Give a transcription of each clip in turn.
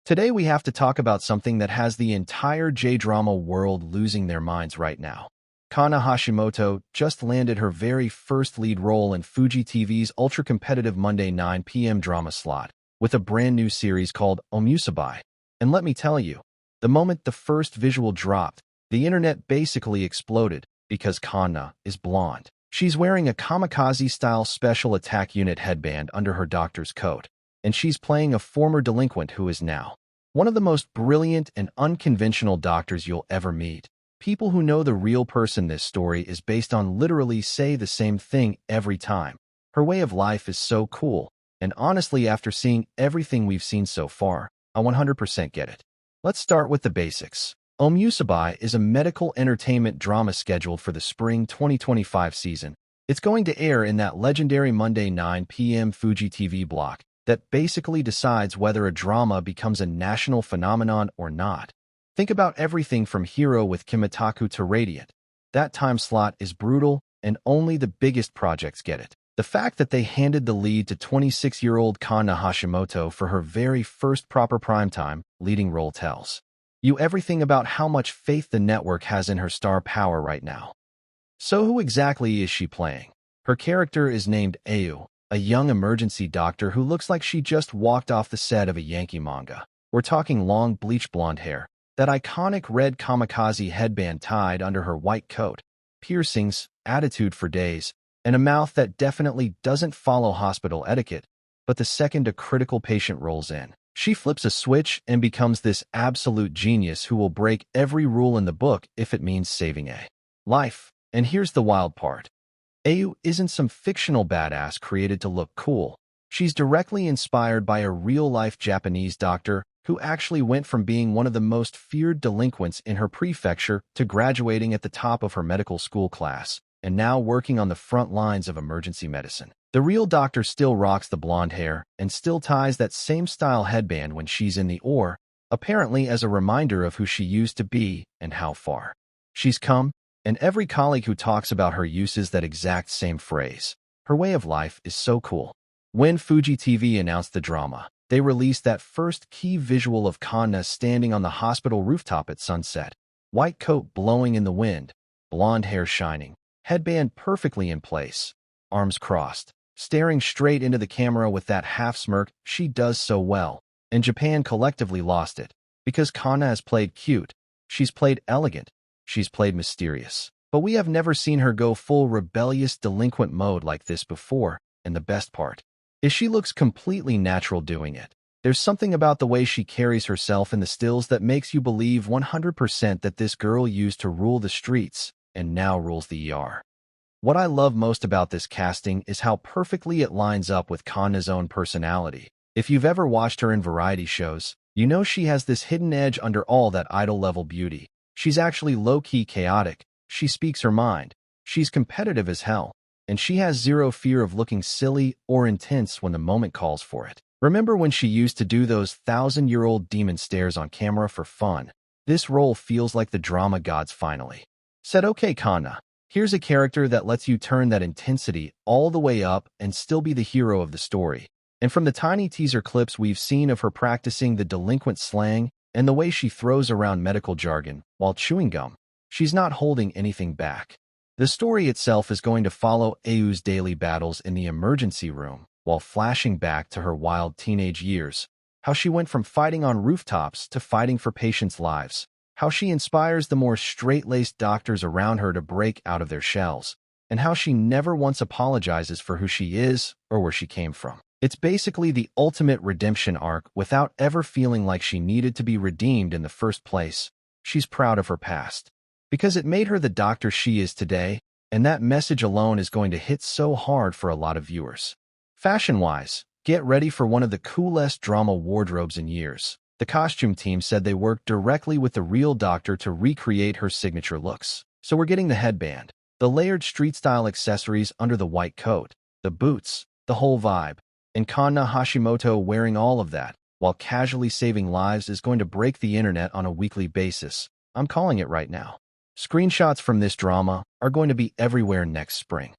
Today we have to talk about something that has the entire J-drama world losing their minds right now. Kanna Hashimoto just landed her very first lead role in Fuji TV's ultra-competitive Monday 9 p.m. drama slot with a brand new series called Omusubi. And let me tell you, the moment the first visual dropped, the internet basically exploded because Kanna is blonde. She's wearing a kamikaze-style special attack unit headband under her doctor's coat, and she's playing a former delinquent who is now one of the most brilliant and unconventional doctors you'll ever meet. People who know the real person. This story is based on literally say the same thing every time. Her way of life is so cool, and honestly, after seeing everything we've seen so far, I 100% get it. Let's start with the basics. Omusubi is a medical entertainment drama scheduled for the spring 2025 season. It's going to air in that legendary Monday 9 p.m. Fuji TV block that basically decides whether a drama becomes a national phenomenon or not. Think about everything from Hero with Kimitaku to Radiant. That time slot is brutal, and only the biggest projects get it. The fact that they handed the lead to 26-year-old Kanna Hashimoto for her very first proper primetime leading role tells you everything about how much faith the network has in her star power right now. So who exactly is she playing? Her character is named Ayu, a young emergency doctor who looks like she just walked off the set of a Yankee manga. We're talking long bleach blonde hair, that iconic red kamikaze headband tied under her white coat, piercings, attitude for days, and a mouth that definitely doesn't follow hospital etiquette, but the second a critical patient rolls in, she flips a switch and becomes this absolute genius who will break every rule in the book if it means saving a life. And here's the wild part. Ayu isn't some fictional badass created to look cool. She's directly inspired by a real-life Japanese doctor who actually went from being one of the most feared delinquents in her prefecture to graduating at the top of her medical school class, and now working on the front lines of emergency medicine. The real doctor still rocks the blonde hair and still ties that same style headband when she's in the OR, apparently as a reminder of who she used to be and how far she's come. And every colleague who talks about her uses that exact same phrase. Her way of life is so cool. When Fuji TV announced the drama, they released that first key visual of Kanna standing on the hospital rooftop at sunset. White coat blowing in the wind, blonde hair shining, headband perfectly in place, arms crossed, staring straight into the camera with that half smirk she does so well. And Japan collectively lost it. Because Kanna has played cute, she's played elegant, she's played mysterious. But we have never seen her go full rebellious delinquent mode like this before, and the best part is she looks completely natural doing it. There's something about the way she carries herself in the stills that makes you believe 100% that this girl used to rule the streets and now rules the ER. What I love most about this casting is how perfectly it lines up with Kanna's own personality. If you've ever watched her in variety shows, you know she has this hidden edge under all that idol-level beauty. She's actually low-key chaotic, she speaks her mind, she's competitive as hell, and she has zero fear of looking silly or intense when the moment calls for it. Remember when she used to do those 1,000-year-old demon stares on camera for fun? This role feels like the drama gods finally said, okay, Kanna, here's a character that lets you turn that intensity all the way up and still be the hero of the story. And from the tiny teaser clips we've seen of her practicing the delinquent slang, and the way she throws around medical jargon while chewing gum, she's not holding anything back. The story itself is going to follow Ayu's daily battles in the emergency room while flashing back to her wild teenage years, how she went from fighting on rooftops to fighting for patients' lives, how she inspires the more straight-laced doctors around her to break out of their shells, and how she never once apologizes for who she is or where she came from. It's basically the ultimate redemption arc without ever feeling like she needed to be redeemed in the first place. She's proud of her past, because it made her the doctor she is today, and that message alone is going to hit so hard for a lot of viewers. Fashion-wise, get ready for one of the coolest drama wardrobes in years. The costume team said they worked directly with the real doctor to recreate her signature looks. So we're getting the headband, the layered street-style accessories under the white coat, the boots, the whole vibe. And Kanna Hashimoto wearing all of that, while casually saving lives, is going to break the internet on a weekly basis. I'm calling it right now. Screenshots from this drama are going to be everywhere next spring.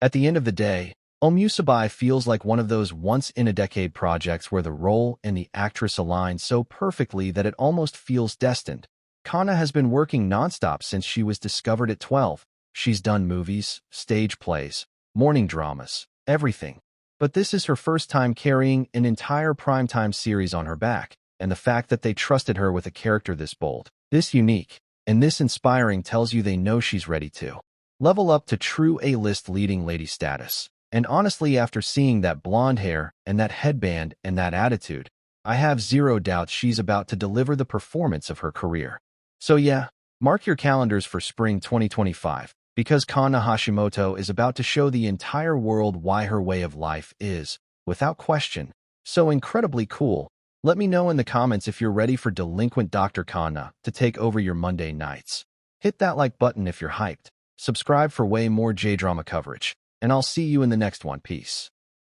At the end of the day, Omusubi feels like one of those once-in-a-decade projects where the role and the actress align so perfectly that it almost feels destined. Kanna has been working nonstop since she was discovered at 12. She's done movies, stage plays, morning dramas, everything. But this is her first time carrying an entire primetime series on her back, and the fact that they trusted her with a character this bold, this unique, and this inspiring tells you they know she's ready to level up to true A-list leading lady status. And honestly, after seeing that blonde hair and that headband and that attitude, I have zero doubt she's about to deliver the performance of her career. So yeah, mark your calendars for spring 2025, because Kanna Hashimoto is about to show the entire world why her way of life is, without question, so incredibly cool. Let me know in the comments if you're ready for delinquent Dr. Kanna to take over your Monday nights. Hit that like button if you're hyped. Subscribe for way more J-drama coverage. And I'll see you in the next one. Peace.